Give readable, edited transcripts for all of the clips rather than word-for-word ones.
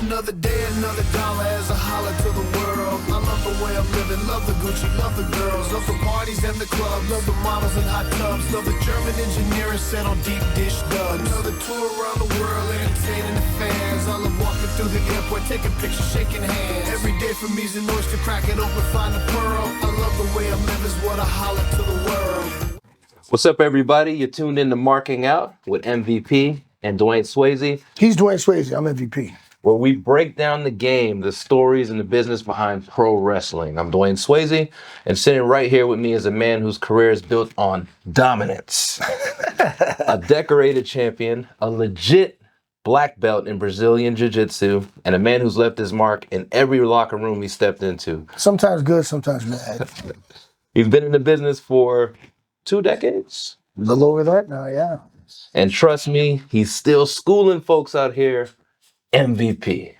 Another day, another dollar as I holler to the world. I love the way I'm living, love the Gucci, love the girls, love the parties and the clubs, love the models and hot tubs, love the German engineering set on deep dish dubs. Another tour around the world, entertaining the fans. I love walking through the airport, taking pictures, shaking hands. Every day for me's an oyster, crack it open, find a pearl. I love the way I'm living, is what I holler to the world. What's up, everybody? You're tuned in to Marking Out with MVP and Dwayne Swayze. He's Dwayne Swayze, I'm MVP. Where we break down the game, the stories, and the business behind pro wrestling. I'm Dwayne Swayze, and sitting right here with me is a man whose career is built on dominance. A decorated champion, a legit black belt in Brazilian Jiu-Jitsu, and a man who's left his mark in every locker room he stepped into. Sometimes good, sometimes bad. He's been in the business for 2 decades. A little over that now, yeah. And trust me, he's still schooling folks out here. MVP.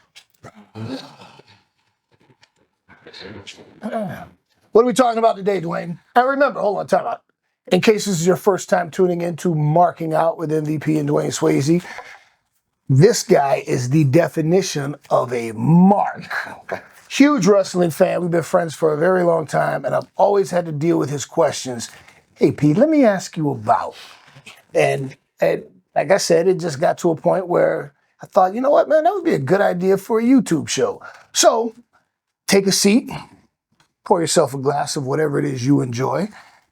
What are we talking about today, Dwayne? And remember, hold on, time out. In case this is your first time tuning in to Marking Out with MVP and Dwayne Swayze, this guy is the definition of a mark. Huge wrestling fan. We've been friends for a very long time, and I've always had to deal with his questions. Hey, Pete, let me ask you about. And like I said, it just got to a point where I thought, you know what, man, that would be a good idea for a YouTube show. So take a seat, pour yourself a glass of whatever it is you enjoy,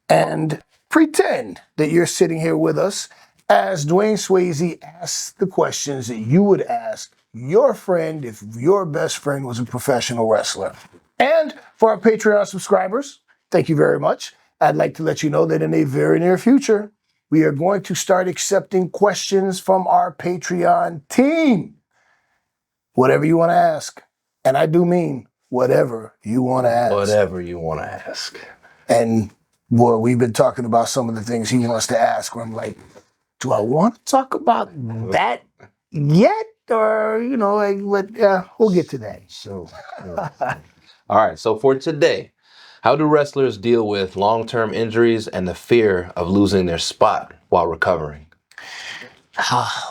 and pretend that you're sitting here with us as Dwayne Swayze asks the questions that you would ask your friend if your best friend was a professional wrestler. And for our Patreon subscribers, thank you very much. I'd like to let you know that in a very near future, we are going to start accepting questions from our Patreon team. Whatever you want to ask. And I do mean whatever you want to ask. Whatever you want to ask. And boy, we've been talking about some of the things he wants to ask where I'm like, do I want to talk about that yet? Or, you know, we'll get to that. So, all right. So for today, how do wrestlers deal with long-term injuries and the fear of losing their spot while recovering?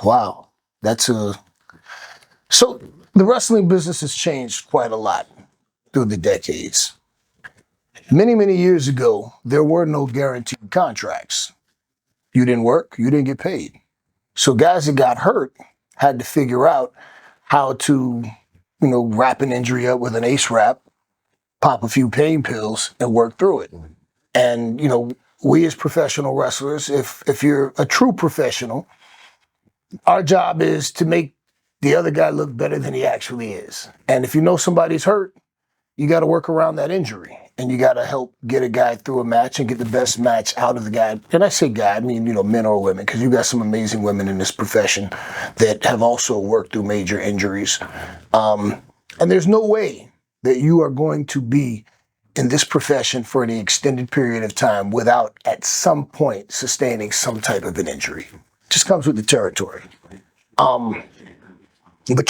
Wow. So the wrestling business has changed quite a lot through the decades. Many, many years ago, there were no guaranteed contracts. You didn't work, you didn't get paid. So guys that got hurt had to figure out how to, wrap an injury up with an ace wrap, pop a few pain pills, and work through it. And, we as professional wrestlers, if you're a true professional, our job is to make the other guy look better than he actually is. And if you know somebody's hurt, you got to work around that injury. And you got to help get a guy through a match and get the best match out of the guy. And I say guy, I mean, men or women, because you got some amazing women in this profession that have also worked through major injuries. And there's no way that you are going to be in this profession for an extended period of time without at some point sustaining some type of an injury. Just comes with the territory. But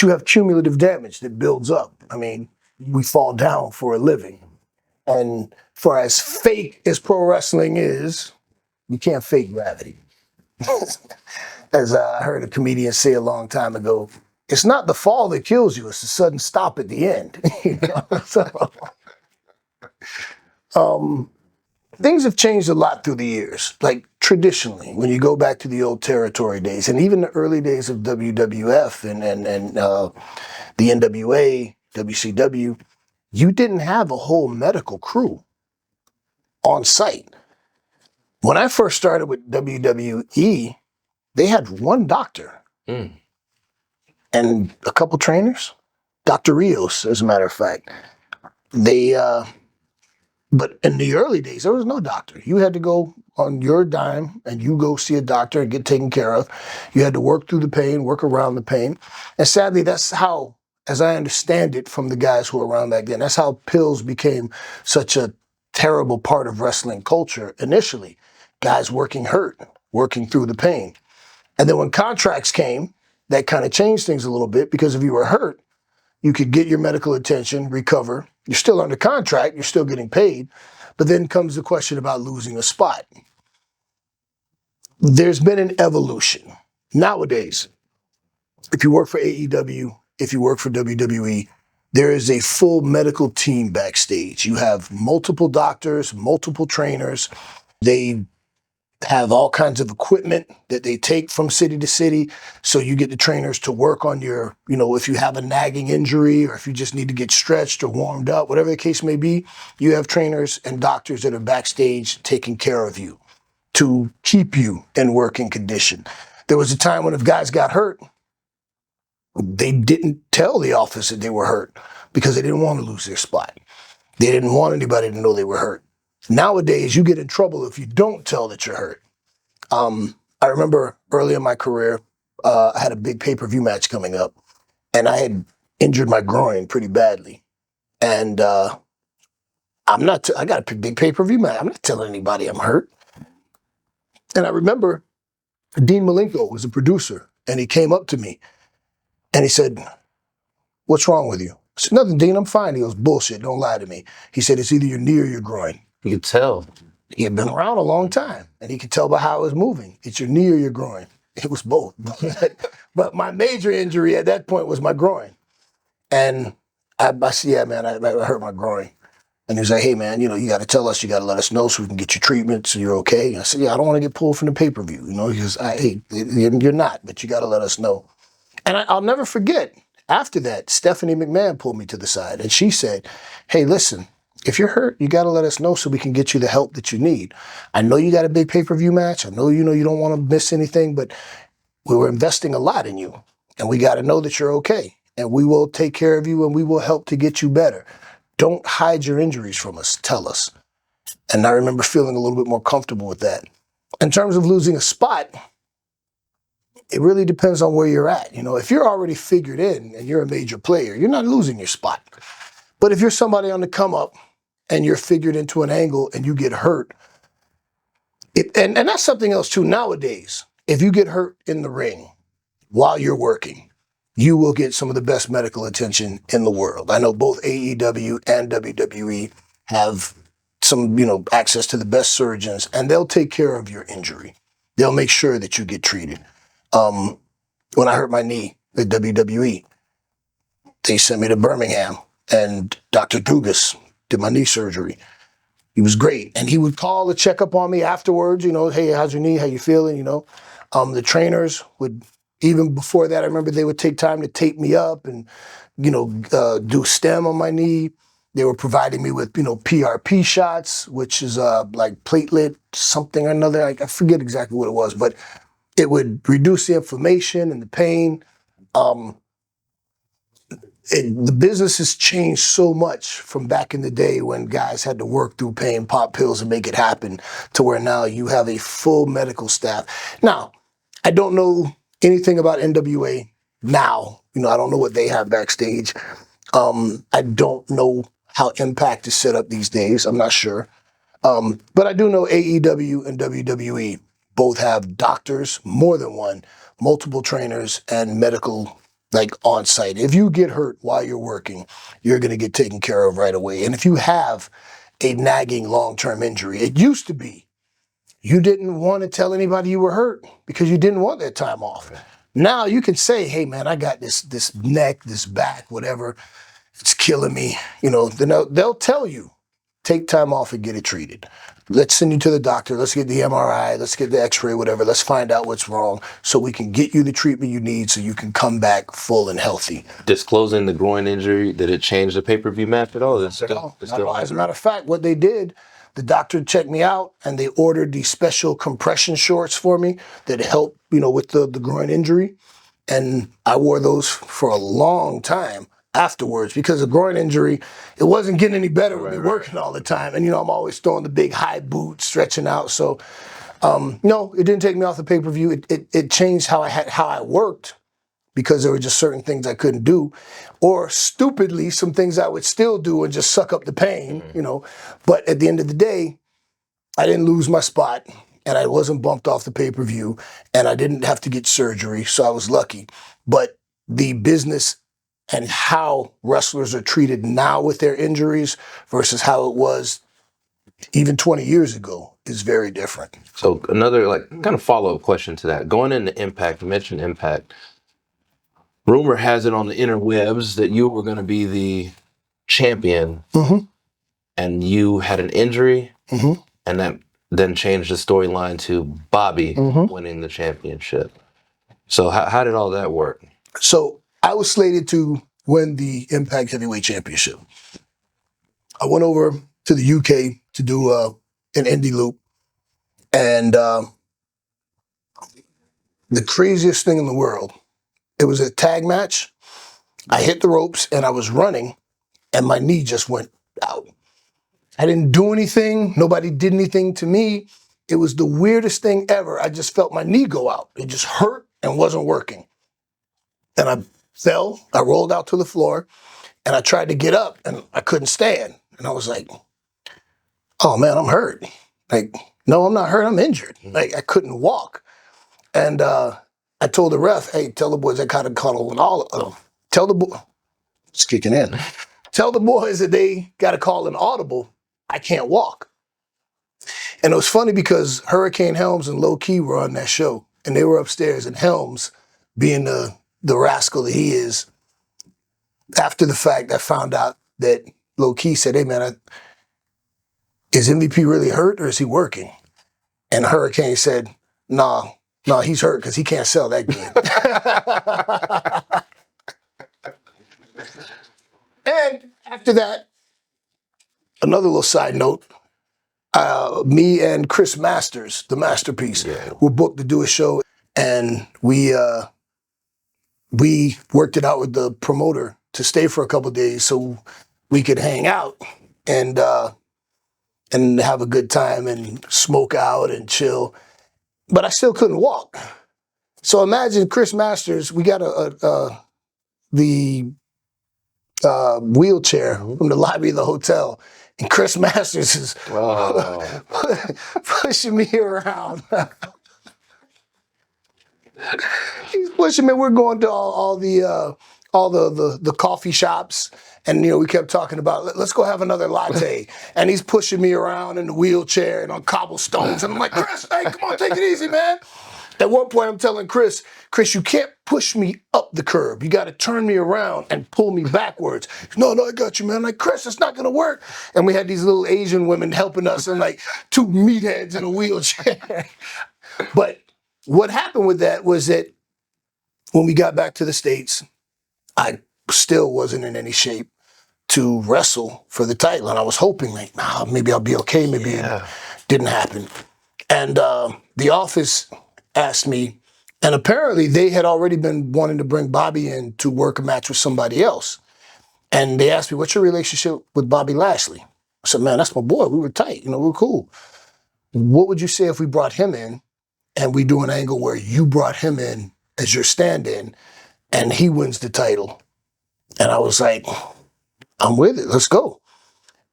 you have cumulative damage that builds up. I mean, we fall down for a living. And for as fake as pro wrestling is, you can't fake gravity. As I heard a comedian say a long time ago, it's not the fall that kills you, it's the sudden stop at the end. Things have changed a lot through the years. Like traditionally, when you go back to the old territory days, and even the early days of WWF and the NWA, WCW, you didn't have a whole medical crew on site. When I first started with WWE, they had one doctor and a couple trainers, Dr. Rios, as a matter of fact. But in the early days, there was no doctor. You had to go on your dime and you go see a doctor and get taken care of. You had to work through the pain, work around the pain. And sadly, that's how, as I understand it from the guys who were around back then, that's how pills became such a terrible part of wrestling culture initially. Guys working hurt, working through the pain. And then when contracts came, that kind of changed things a little bit, because if you were hurt, you could get your medical attention, recover. You're still under contract, you're still getting paid. But then comes the question about losing a spot. There's been an evolution. Nowadays, if you work for AEW, if you work for WWE, there is a full medical team backstage. You have multiple doctors, multiple trainers. They have all kinds of equipment that they take from city to city. So you get the trainers to work on your, if you have a nagging injury or if you just need to get stretched or warmed up, whatever the case may be, you have trainers and doctors that are backstage taking care of you to keep you in working condition. There was a time when if guys got hurt, they didn't tell the office that they were hurt because they didn't want to lose their spot. They didn't want anybody to know they were hurt. Nowadays, you get in trouble if you don't tell that you're hurt. I remember early in my career, I had a big pay-per-view match coming up, and I had injured my groin pretty badly. And I got a big pay-per-view match. I'm not telling anybody I'm hurt. And I remember Dean Malenko was a producer, and he came up to me, and he said, "What's wrong with you?" I said, "Nothing, Dean, I'm fine." He goes, "Bullshit, don't lie to me." He said, "It's either your knee or your groin." You could tell. He had been around a long time, and he could tell by how it was moving. It's your knee or your groin. It was both. But my major injury at that point was my groin. And I said, "Yeah, man, I hurt my groin." And he was like, "Hey, man, you got to tell us. You got to let us know so we can get you treatment so you're okay." And I said, "Yeah, I don't want to get pulled from the pay-per-view." He goes, "Hey, you're not, but you got to let us know." And I'll never forget, after that, Stephanie McMahon pulled me to the side, and she said, "Hey, listen, if you're hurt, you got to let us know so we can get you the help that you need. I know you got a big pay-per-view match. I know you don't want to miss anything, but we were investing a lot in you, and we got to know that you're okay. And we will take care of you, and we will help to get you better. Don't hide your injuries from us. Tell us." And I remember feeling a little bit more comfortable with that. In terms of losing a spot, it really depends on where you're at. If you're already figured in and you're a major player, you're not losing your spot. But if you're somebody on the come up, and you're figured into an angle and you get hurt. And that's something else too nowadays. If you get hurt in the ring while you're working, you will get some of the best medical attention in the world. I know both AEW and WWE have some, access to the best surgeons, and they'll take care of your injury. They'll make sure that you get treated. When I hurt my knee at WWE, they sent me to Birmingham, and Dr. Dugas did my knee surgery. He was great. And he would call to check up on me afterwards, "Hey, how's your knee? How you feeling?" The trainers would, even before that, I remember they would take time to tape me up and, do stem on my knee. They were providing me with, PRP shots, which is like platelet something or another. I forget exactly what it was, but it would reduce the inflammation and the pain. The business has changed so much from back in the day when guys had to work through pain, pop pills, and make it happen, to where now you have a full medical staff. Now, I don't know anything about NWA now. I don't know what they have backstage. I don't know how Impact is set up these days. I'm not sure. But I do know AEW and WWE both have doctors, more than one, multiple trainers, and medical on site. If you get hurt while you're working, you're going to get taken care of right away. And if you have a nagging long-term injury, it used to be you didn't want to tell anybody you were hurt because you didn't want that time off. Now you can say, "Hey man, I got this neck, this back, whatever, it's killing me." Then they'll tell you, "Take time off and get it treated. Let's send you to the doctor. Let's get the MRI. Let's get the x-ray, whatever. Let's find out what's wrong so we can get you the treatment you need so you can come back full and healthy." Disclosing the groin injury, did it change the pay-per-view match at all? As a matter of fact, what they did, the doctor checked me out and they ordered these special compression shorts for me that help, with the groin injury. And I wore those for a long time afterwards because the groin injury, it wasn't getting any better with me working all the time. And, I'm always throwing the big high boots, stretching out. So, no, it didn't take me off the pay-per-view. It changed how I worked because there were just certain things I couldn't do, or stupidly, some things I would still do and just suck up the pain, But at the end of the day, I didn't lose my spot, and I wasn't bumped off the pay-per-view, and I didn't have to get surgery, so I was lucky. But the business and how wrestlers are treated now with their injuries versus how it was even 20 years ago is very different. So another kind of follow-up question to that. Going into Impact, you mentioned Impact. rumor has it on the interwebs that you were going to be the champion, and you had an injury, and that then changed the storyline to Bobby winning the championship. So how did all that work? So I was slated to win the Impact Heavyweight Championship. I went over to the UK to do an indie loop, and the craziest thing in the world, it was a tag match. I hit the ropes and I was running, and my knee just went out. I didn't do anything. Nobody did anything to me. It was the weirdest thing ever. I just felt my knee go out. It just hurt and wasn't working. And I fell, I rolled out to the floor, and I tried to get up, and I couldn't stand. And I was like, oh man, I'm hurt. Like, no, I'm not hurt, I'm injured. Like, I couldn't walk. And I told the ref, hey, tell the boys I gotta call an audible. Tell the boys, it's kicking in. Tell the boys that they gotta call an audible. I can't walk. And it was funny because Hurricane Helms and Low Key were on that show, and they were upstairs, and Helms, being the rascal that he is, after the fact, I found out that Low Key said, hey man, is MVP really hurt or is he working? And Hurricane said, nah, he's hurt because he can't sell that good. And after that, another little side note, me and Chris Masters, the Masterpiece, were booked to do a show, and we worked it out with the promoter to stay for a couple of days so we could hang out and have a good time and smoke out and chill. But I still couldn't walk. So imagine Chris Masters, we got the wheelchair from the lobby of the hotel, and Chris Masters is pushing me around. He's pushing me. We're going to all the coffee shops, and we kept talking about let's go have another latte. And he's pushing me around in the wheelchair and on cobblestones, and I'm like, Chris, hey, come on, take it easy, man. At one point, I'm telling Chris, you can't push me up the curb. You got to turn me around and pull me backwards. No, I got you, man. I'm like, Chris, it's not going to work. And we had these little Asian women helping us, and like two meatheads in a wheelchair. But what happened with that was that when we got back to the States, I still wasn't in any shape to wrestle for the title. And I was hoping, like, maybe I'll be okay. Maybe it didn't happen. And the office asked me, and apparently they had already been wanting to bring Bobby in to work a match with somebody else. And they asked me, what's your relationship with Bobby Lashley? I said, man, that's my boy. We were tight. We were cool. What would you say if we brought him in and we do an angle where you brought him in as your stand-in and he wins the title? And I was like, I'm with it. Let's go.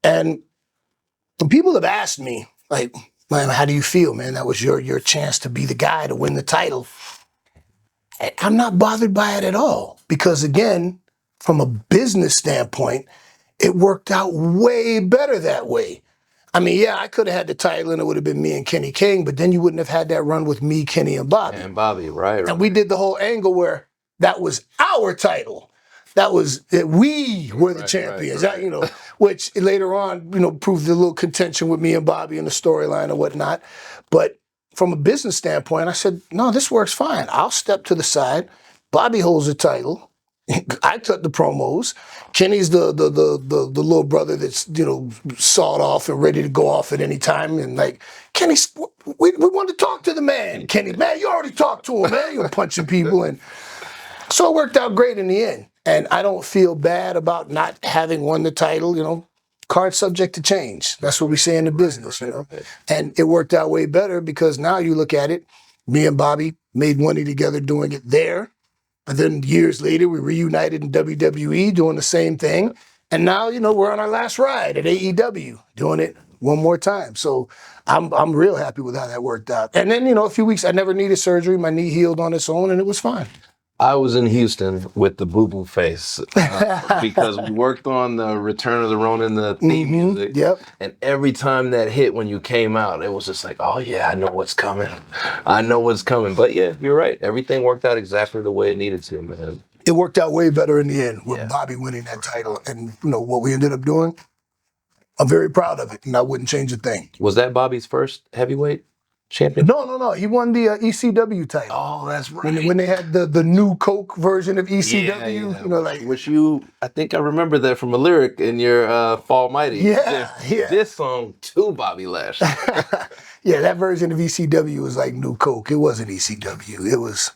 And people have asked me, like, man, how do you feel, man? That was your chance to be the guy to win the title. I'm not bothered by it at all because, again, from a business standpoint, it worked out way better that way. I mean, yeah, I could have had the title and it would have been me and Kenny King, but then you wouldn't have had that run with me, Kenny, and Bobby. And Bobby, right. And we did the whole angle where that was our title. That was that we were the champions, right. Which later on, proved a little contention with me and Bobby in the storyline and whatnot. But from a business standpoint, I said, no, this works fine. I'll step to the side. Bobby holds the title. I cut the promos. Kenny's the little brother that's sawed off and ready to go off at any time. And like, Kenny, we want to talk to the man. Kenny, man, you already talked to him, man. You're punching people, and so it worked out great in the end. And I don't feel bad about not having won the title. Card subject to change. That's what we say in the business. And it worked out way better because now you look at it, me and Bobby made money together doing it there. But then years later, we reunited in WWE doing the same thing. And now, we're on our last ride at AEW doing it one more time. So I'm real happy with how that worked out. And then, a few weeks, I never needed surgery. My knee healed on its own and it was fine. I was in Houston with the Boo Boo Face because we worked on the Return of the Ronin, the theme music. Yep. And every time that hit when you came out, it was just like, oh yeah, I know what's coming. But yeah, you're right. Everything worked out exactly the way it needed to, man. it worked out way better in the end with Yeah. Bobby winning that title. And, what we ended up doing, I'm very proud of it, and I wouldn't change a thing. Was that Bobby's first heavyweight champion? No. He won the ECW title. Oh, that's right. When they had the new Coke version of ECW, I think I remember that from a lyric in your Fall Mighty. Yeah. This song to Bobby Lashley. Yeah, that version of ECW was like new Coke. It wasn't ECW. It was,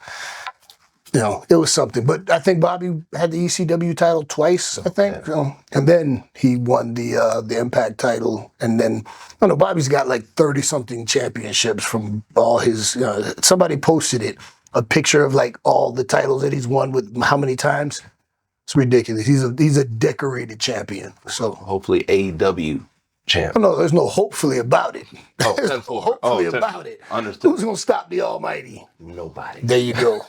it was something. But I think Bobby had the ECW title twice, I think. Yeah. And then he won the Impact title. And then, Bobby's got like 30-something championships from all his, somebody posted it, a picture of like all the titles that he's won with how many times. It's ridiculous. He's a decorated champion. So hopefully AEW champ. No, there's no hopefully about it. Oh, There's no hopefully about it. Understood. Who's going to stop the Almighty? Nobody. There you go.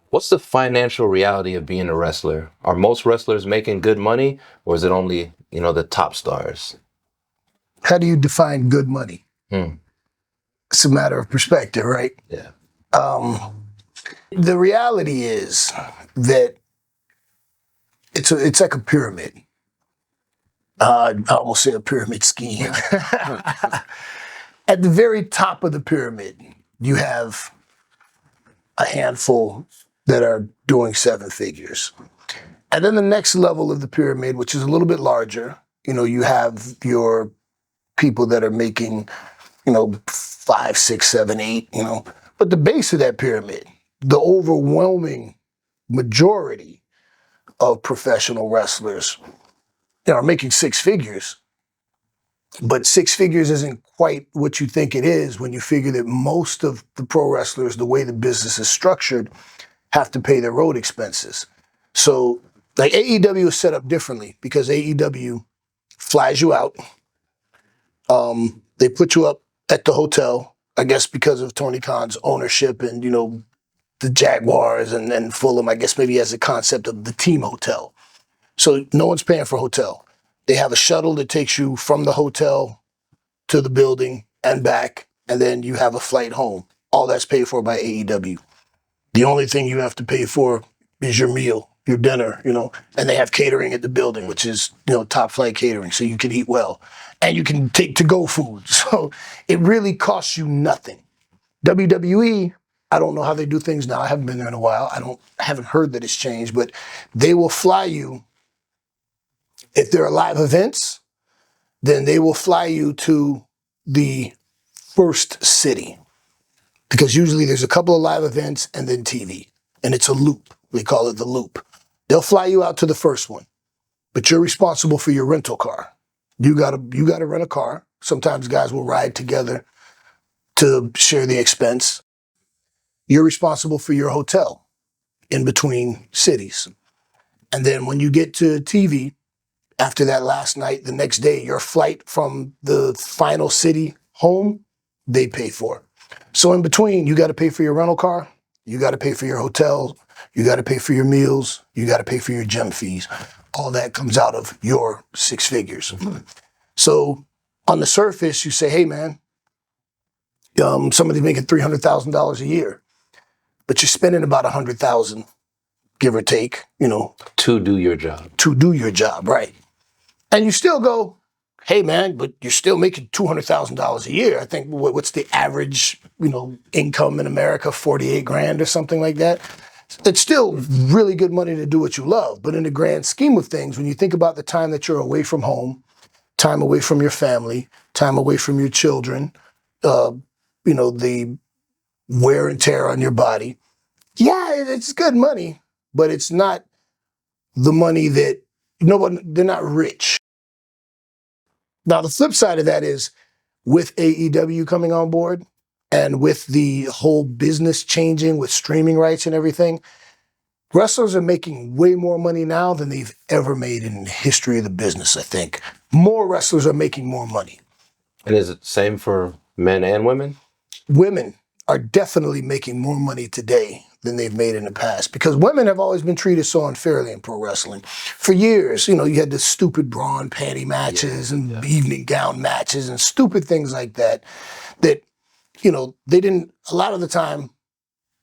What's the financial reality of being a wrestler? Are most wrestlers making good money, or is it only, the top stars? How do you define good money? It's a matter of perspective, right? Yeah. The reality is that it's like a pyramid. I almost say a pyramid scheme. At the very top of the pyramid, you have a handful that are doing 7 figures. And then the next level of the pyramid, which is a little bit larger, you have your people that are making, 5, 6, 7, 8, But the base of that pyramid, the overwhelming majority of professional wrestlers are making 6 figures. But 6 figures isn't quite what you think it is when you figure that most of the pro wrestlers, the way the business is structured, have to pay their road expenses. So like AEW is set up differently because AEW flies you out. They put you up at the hotel, I guess because of Tony Khan's ownership and, the Jaguars and Fulham, I guess maybe has a concept of the team hotel. So no one's paying for hotel. They have a shuttle that takes you from the hotel to the building and back, and then you have a flight home. All that's paid for by AEW. The only thing you have to pay for is your meal, your dinner, and they have catering at the building, which is, top flight catering, so you can eat well. And you can take to-go food. So it really costs you nothing. WWE, I don't know how they do things now. I haven't been there in a while. I haven't heard that it's changed, but they will fly you. If there are live events, then they will fly you to the first city. Because usually there's a couple of live events and then TV. And it's a loop. We call it the loop. They'll fly you out to the first one. But you're responsible for your rental car. You gotta rent a car. Sometimes guys will ride together to share the expense. You're responsible for your hotel in between cities. And then when you get to TV, after that last night, the next day, your flight from the final city home, they pay for. So in between, you got to pay for your rental car, you got to pay for your hotel, you got to pay for your meals, you got to pay for your gym fees. All that comes out of your 6 figures. So on the surface, you say, hey, man, somebody's making $300,000 a year, but you're spending about $100,000, give or take, to do your job. To do your job, right. And you still go, hey, man, but you're still making $200,000 a year. I think what's the average, income in America, 48 grand or something like that. It's still really good money to do what you love. But in the grand scheme of things, when you think about the time that you're away from home, time away from your family, time away from your children, the wear and tear on your body, yeah, it's good money, but it's not the money that they're not rich. Now, the flip side of that is with AEW coming on board and with the whole business changing with streaming rights and everything, wrestlers are making way more money now than they've ever made in the history of the business, I think. More wrestlers are making more money. And is it the same for men and women? Women are definitely making more money today than they've made in the past because women have always been treated so unfairly in pro wrestling. For years, you had the stupid bra and panty matches and evening gown matches and stupid things like that they didn't, a lot of the time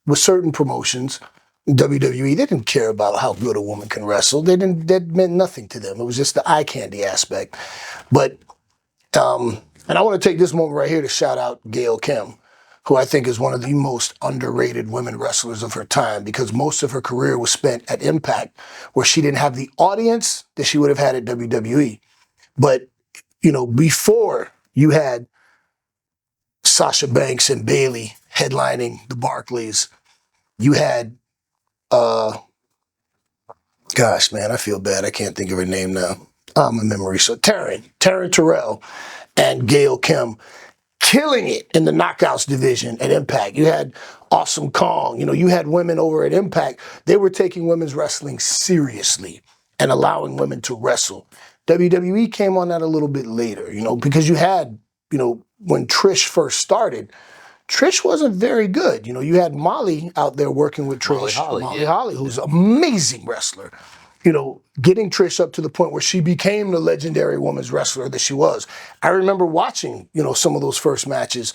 with certain promotions, WWE, they didn't care about how good a woman can wrestle. That meant nothing to them. It was just the eye candy aspect. But, and I want to take this moment right here to shout out Gail Kim, who I think is one of the most underrated women wrestlers of her time, because most of her career was spent at Impact, where she didn't have the audience that she would have had at WWE. But, before you had Sasha Banks and Bayley headlining the Barclays, you had, gosh, man, I feel bad. I can't think of her name now. My memory. So Taryn Terrell and Gail Kim killing it in the knockouts division at Impact. You had Awesome Kong. You had women over at Impact. They were taking women's wrestling seriously and allowing women to wrestle. WWE came on that a little bit later, because you had, when Trish first started, Trish wasn't very good. You had Molly out there working with Trish. Molly Holly, who's an amazing wrestler. Getting Trish up to the point where she became the legendary women's wrestler that she was. I remember watching, some of those first matches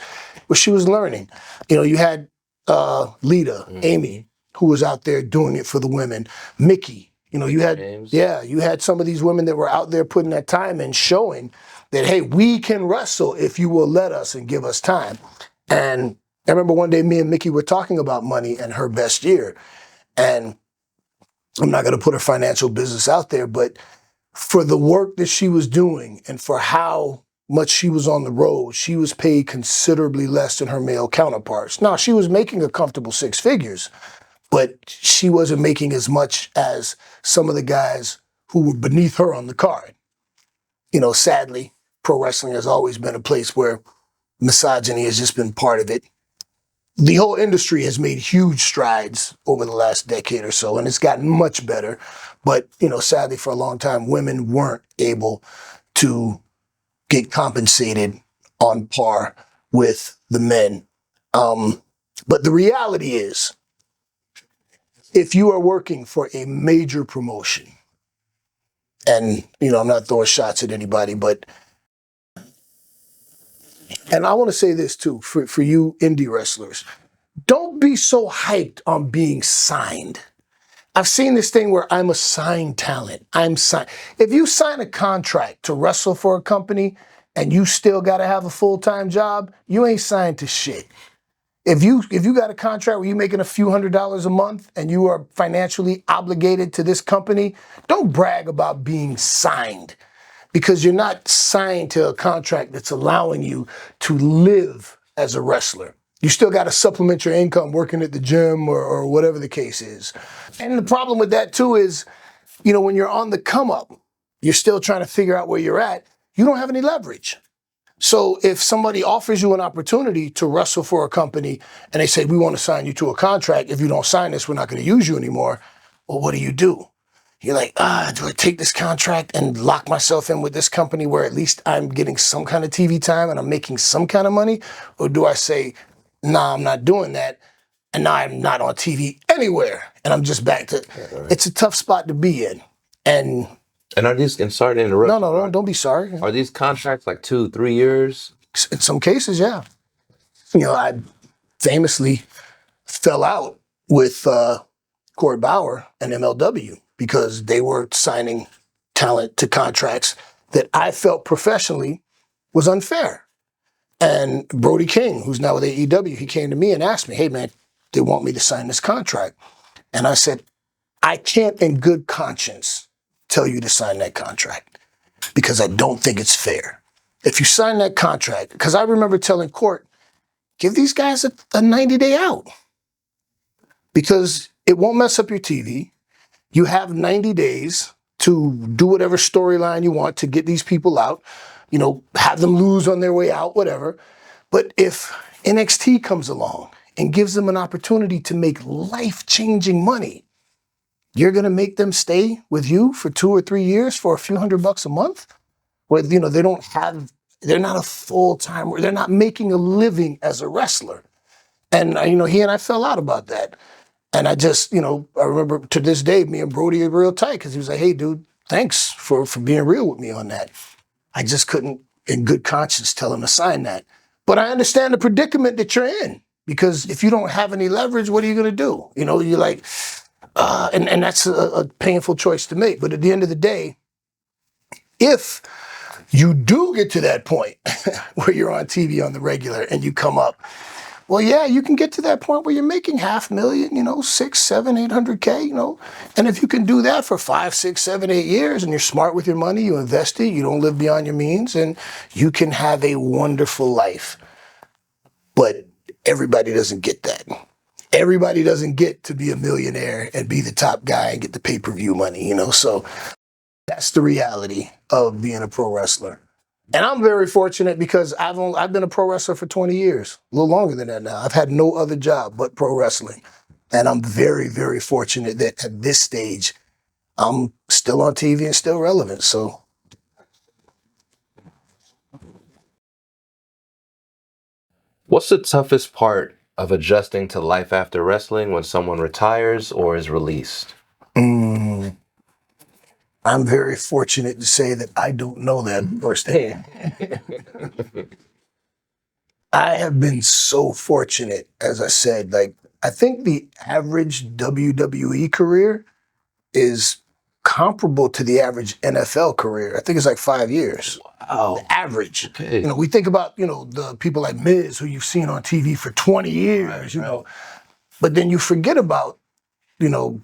where she was learning. You had Lita, Amy, who was out there doing it for the women. Mickie, you had, you had some of these women that were out there putting that time in, showing that, hey, we can wrestle if you will let us and give us time. And I remember one day me and Mickie were talking about money and her best year. And I'm not going to put her financial business out there, but for the work that she was doing and for how much she was on the road, she was paid considerably less than her male counterparts. Now, she was making a comfortable six figures, but she wasn't making as much as some of the guys who were beneath her on the card. Sadly, pro wrestling has always been a place where misogyny has just been part of it. The whole industry has made huge strides over the last decade or so, and it's gotten much better. But, sadly, for a long time, women weren't able to get compensated on par with the men. But the reality is, if you are working for a major promotion, and, I'm not throwing shots at anybody, but, and I want to say this too, for you indie wrestlers, don't be so hyped on being signed. I've seen this thing where I'm a signed talent. I'm signed. If you sign a contract to wrestle for a company and you still got to have a full-time job, you ain't signed to shit. If you got a contract where you're making a few $100s a month and you are financially obligated to this company, don't brag about being signed, because you're not signed to a contract that's allowing you to live as a wrestler. You still got to supplement your income working at the gym or whatever the case is. And the problem with that too is, when you're on the come up, you're still trying to figure out where you're at. You don't have any leverage. So if somebody offers you an opportunity to wrestle for a company and they say, we want to sign you to a contract. If you don't sign this, we're not going to use you anymore. Well, what do? You're like, do I take this contract and lock myself in with this company where at least I'm getting some kind of TV time and I'm making some kind of money? Or do I say, nah, I'm not doing that, and now I'm not on TV anywhere, and I'm just back to, It's a tough spot to be in. And are these, and sorry to interrupt. No, don't be sorry. Are these contracts like 2-3 years? In some cases, yeah. I famously fell out with Corey Bauer and MLW because they were signing talent to contracts that I felt professionally was unfair. And Brody King, who's now with AEW, he came to me and asked me, hey, man, they want me to sign this contract. And I said, I can't in good conscience tell you to sign that contract because I don't think it's fair. If you sign that contract, because I remember telling Court, give these guys a 90-day out because it won't mess up your TV. You have 90 days to do whatever storyline you want to get these people out, have them lose on their way out, whatever. But if NXT comes along and gives them an opportunity to make life-changing money, you're going to make them stay with you for 2 or 3 years for a few $100 a month? Where, they're not a full-time, they're not making a living as a wrestler. And, he and I fell out about that. And I just, I remember to this day, me and Brody are real tight because he was like, hey, dude, thanks for being real with me on that. I just couldn't, in good conscience, tell him to sign that. But I understand the predicament that you're in, because if you don't have any leverage, what are you going to do? You know, you're like, and that's a painful choice to make. But at the end of the day, if you do get to that point where you're on TV on the regular and you come up, well, yeah, you can get to that point where you're making $500,000, you know, 6, 7, 800K, you know. And if you can do that for 5, 6, 7, 8 years, and you're smart with your money, you invest it, you don't live beyond your means, and you can have a wonderful life. But everybody doesn't get that. Everybody doesn't get to be a millionaire and be the top guy and get the pay-per-view money, you know. So that's the reality of being a pro wrestler. And I'm very fortunate because I've been a pro wrestler for 20 years, a little longer than that now. I've had no other job but pro wrestling. And I'm very, very fortunate that at this stage, I'm still on TV and still relevant. So What's the toughest part of adjusting to life after wrestling when someone retires or is released? I'm very fortunate to say that I don't know that firsthand. I have been so fortunate, as I said, like, I think the average WWE career is comparable to the average NFL career. I think it's like 5 years. Wow. The average. Okay. You know, we think about, you know, the people like Miz, who you've seen on TV for 20 years, you know, but then you forget about, you know,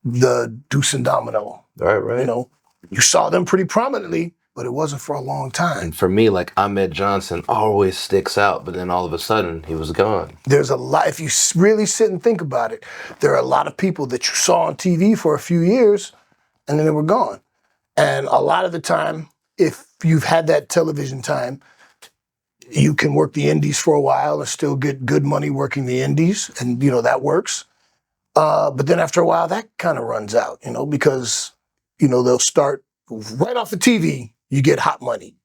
the Deuce and Domino. Right. You know, you saw them pretty prominently, but it wasn't for a long time. And for me, like Ahmed Johnson always sticks out, but then all of a sudden he was gone. There's a lot, if you really sit and think about it, there are a lot of people that you saw on TV for a few years and then they were gone. And a lot of the time, if you've had that television time, you can work the indies for a while and still get good money working the indies, and you know, that works. But then after a while, that kind of runs out, you know, because, you know, they'll start right off the TV, you get hot money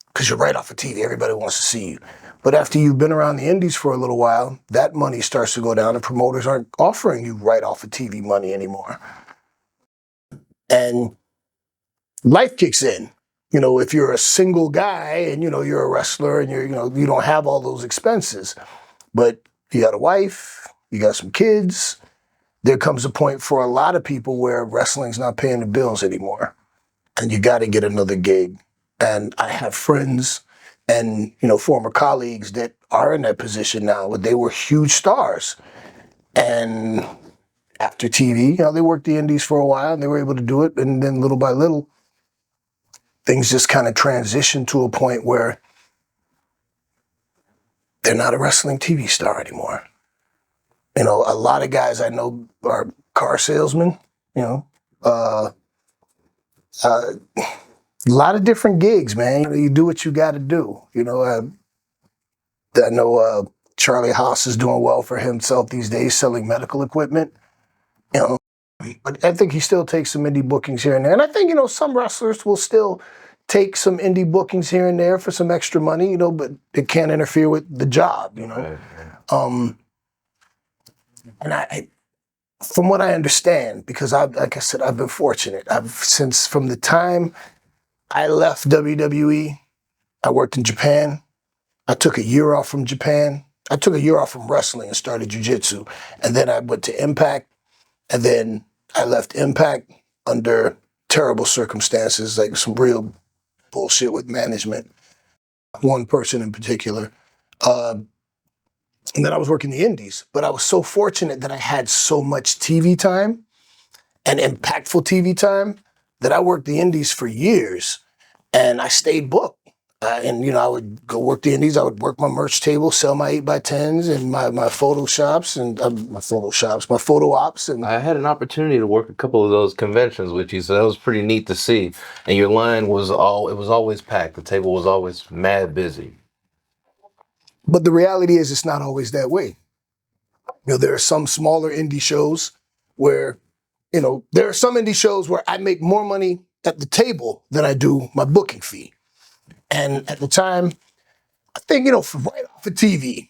because you're right off of TV. Everybody wants to see you. But after you've been around the indies for a little while, that money starts to go down and promoters aren't offering you right off of TV money anymore. And life kicks in. You know, if you're a single guy and, you know, you're a wrestler and you're, you know, you don't have all those expenses, but you got a wife, you got some kids, there comes a point for a lot of people where wrestling's not paying the bills anymore. And you got to get another gig. And I have friends and, you know, former colleagues that are in that position now where they were huge stars. And after TV, you know, they worked the indies for a while and they were able to do it. And then little by little, things just kind of transitioned to a point where they're not a wrestling TV star anymore. You know, a lot of guys I know are car salesmen, you know, a lot of different gigs, man. You know, you do what you got to do. You know, I know Charlie Haas is doing well for himself these days, selling medical equipment. You know, but I think he still takes some indie bookings here and there. And I think, you know, some wrestlers will still take some indie bookings here and there for some extra money, you know, but it can't interfere with the job, you know. Right. And I, from what I understand, because like I said, I've been fortunate. Since from the time I left WWE, I worked in Japan. I took a year off from Japan. I took a year off from wrestling and started jiu-jitsu. And then I went to Impact. And then I left Impact under terrible circumstances, like some real bullshit with management. One person in particular. And then I was working the indies. But I was so fortunate that I had so much TV time and impactful TV time that I worked the indies for years. And I stayed booked. And, you know, I would go work the indies. I would work my merch table, sell my 8x10s and my photo shops and my photo ops. And I had an opportunity to work a couple of those conventions with you, so that was pretty neat to see. And your line was always packed. The table was always mad busy. But the reality is it's not always that way. You know, there are some smaller indie shows where, you know, there are some indie shows where I make more money at the table than I do my booking fee. And at the time, I think, you know, right off of TV,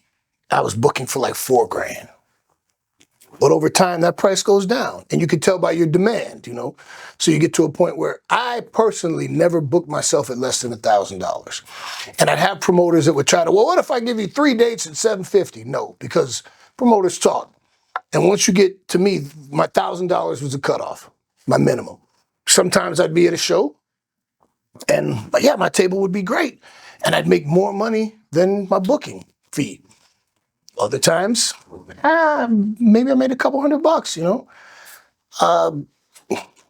I was booking for like $4,000. But over time, that price goes down, and you can tell by your demand, you know. So you get to a point where I personally never booked myself at less than $1,000. And I'd have promoters that would try to, well, what if I give you 3 dates at $750? No, because promoters talk. And once you get to me, my $1,000 was a cutoff, my minimum. Sometimes I'd be at a show, and yeah, my table would be great, and I'd make more money than my booking fee. Other times, maybe I made a couple $100, you know.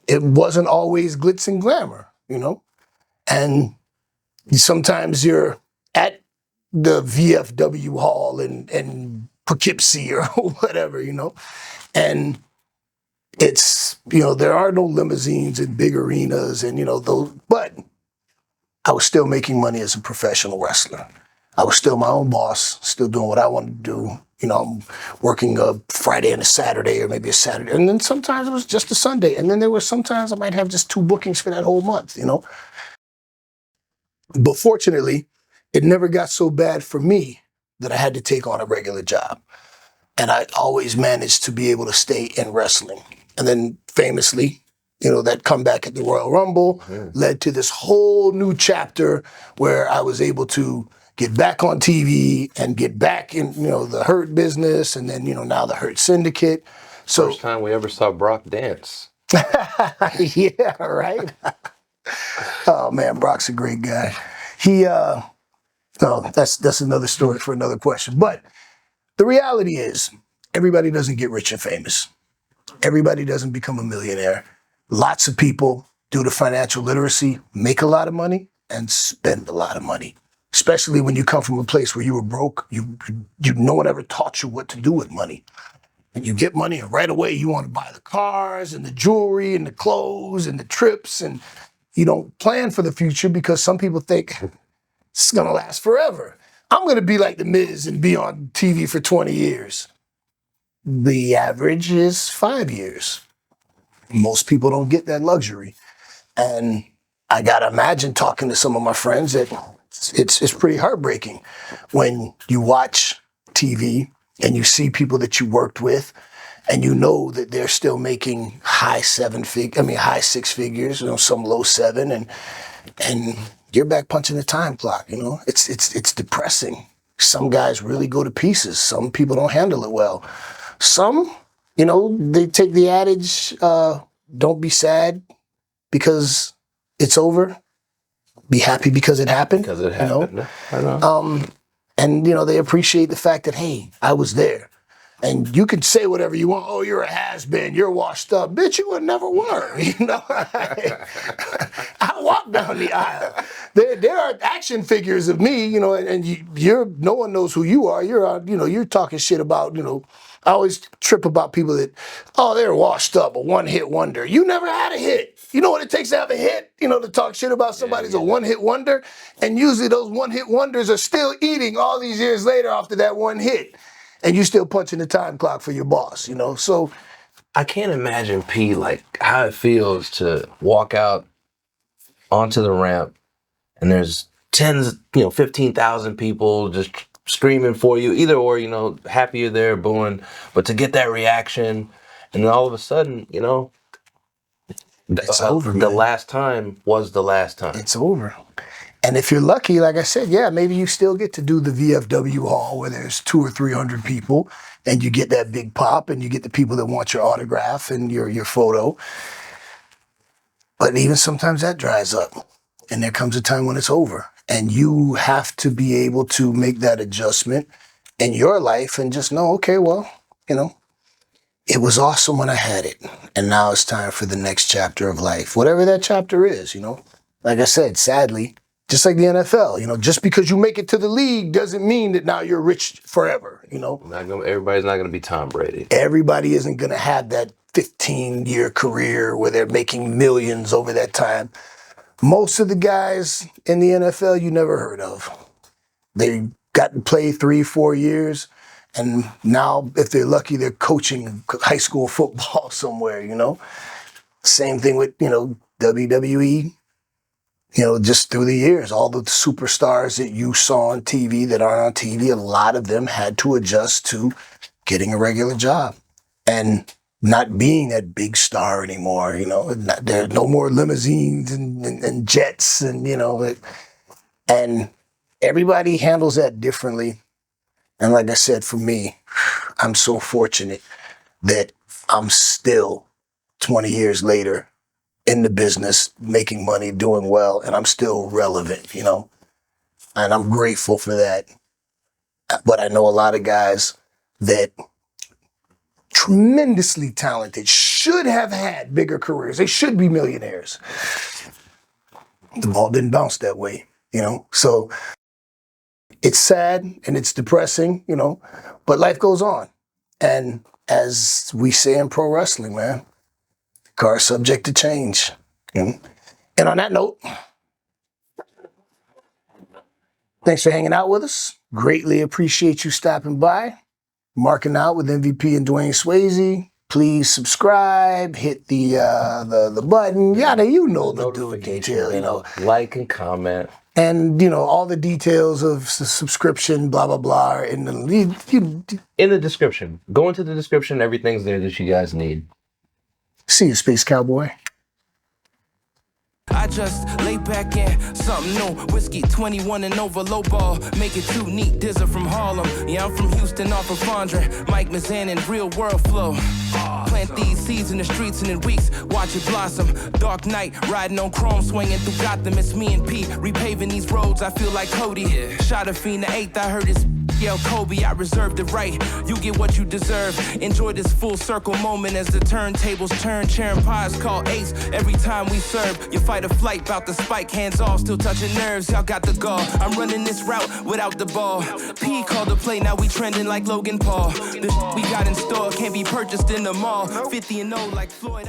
It wasn't always glitz and glamour, you know. And sometimes you're at the VFW hall in Poughkeepsie or whatever, you know. And it's, you know, there are no limousines in big arenas and, you know, those, but I was still making money as a professional wrestler. I was still my own boss, still doing what I wanted to do. You know, I'm working a Friday and a Saturday or maybe a Saturday. And then sometimes it was just a Sunday. And then there were sometimes I might have just 2 bookings for that whole month, you know. But fortunately, it never got so bad for me that I had to take on a regular job. And I always managed to be able to stay in wrestling. And then famously, you know, that comeback at the Royal Rumble led to this whole new chapter where I was able to get back on TV and get back in, you know, the Hurt business, and then, you know, now the Hurt Syndicate. So First time we ever saw Brock dance. yeah, right. Oh man, Brock's a great guy. No, that's another story for another question. But the reality is, everybody doesn't get rich and famous. Everybody doesn't become a millionaire. Lots of people, due to financial literacy, make a lot of money and spend a lot of money. Especially when you come from a place where you were broke, no one ever taught you what to do with money. And you get money, and right away you want to buy the cars and the jewelry and the clothes and the trips, and you don't plan for the future because some people think it's gonna last forever. I'm gonna be like The Miz and be on TV for 20 years. The average is 5 years. Most people don't get that luxury. And I gotta imagine, talking to some of my friends, that it's pretty heartbreaking when you watch TV and you see people that you worked with and you know that they're still making high 6 figures, you know, some low 7, and you're back punching the time clock, you know. It's depressing. Some guys really go to pieces. Some people don't handle it well. Some, you know, they take the adage, don't be sad because it's over. Be happy because it happened. Because it happened. You know? I know. And, you know, they appreciate the fact that, hey, I was there. And you can say whatever you want. Oh, you're a has-been. You're washed up. Bitch, you would never were. You know, I walked down the aisle. There are action figures of me, you know, and you're no one knows who you are. You're talking shit about, you know, I always trip about people that, oh, they're washed up, a one-hit wonder. You never had a hit. You know what it takes to have a hit? You know, to talk shit about somebody's a one-hit wonder. And usually those one-hit wonders are still eating all these years later after that one hit. And you still punching the time clock for your boss, you know? So I can't imagine, P, like how it feels to walk out onto the ramp and there's 15,000 people just screaming for you, either or, you know, happy you're there, booing, but to get that reaction, and then all of a sudden, you know, it's over. The last time was the last time. It's over. And if you're lucky, like I said, yeah, maybe you still get to do the VFW hall where there's 200 or 300 people, and you get that big pop, and you get the people that want your autograph and your photo. But even sometimes that dries up, and there comes a time when it's over, and you have to be able to make that adjustment in your life and just know, okay, well, you know, it was awesome when I had it, and now it's time for the next chapter of life, whatever that chapter is, you know. Like I said, sadly, just like the NFL, you know, just because you make it to the league doesn't mean that now you're rich forever, you know. Everybody's not going to be Tom Brady. Everybody isn't going to have that 15-year career where they're making millions over that time. Most of the guys in the NFL you never heard of. They got to play 3-4 years, and now, if they're lucky, they're coaching high school football somewhere, you know. Same thing with, you know, WWE. You know, just through the years, all the superstars that you saw on TV that aren't on TV, a lot of them had to adjust to getting a regular job. and not being that big star anymore. There are no more limousines and jets, and and everybody handles that differently. And like I said, for me, I'm so fortunate that I'm still 20 years later in the business, making money, doing well, and I'm still relevant, and I'm grateful for that. But I know a lot of guys that tremendously talented should have had bigger careers. They should be millionaires. The ball didn't bounce that way, So it's sad and it's depressing, but life goes on. And as we say in pro wrestling, man, cars subject to change. And on that note, thanks for hanging out with us. Greatly appreciate you stopping by. Marking out with MVP and Dwayne Swayze. Please subscribe, hit the button. Yada, the detail, Like and comment. And, all the details of subscription, blah, blah, blah, are in the description. Go into the description. Everything's there that you guys need. See you, Space Cowboy. I just lay back in something new. Whiskey 21 and over, low ball. Make it too neat, Dizzer from Harlem. Yeah, I'm from Houston, off of Fondren. Mike Mazan and real world flow. Plant these seeds in the streets and in weeks, watch it blossom. Dark night, riding on chrome, swinging through Gotham. It's me and Pete, repaving these roads. I feel like Cody. Shot a fiend the 8th, I heard his yell Kobe. I reserved the right, you get what you deserve. Enjoy this full circle moment as the turntables turn. Sharing pies call ace every time we serve. You fight or flight, bout to spike, hands off, still touching nerves. Y'all got the gall. I'm running this route without the ball. P called the play, now we trending like Logan Paul. The we got in store can't be purchased in the mall. 50 and 0 like Floyd.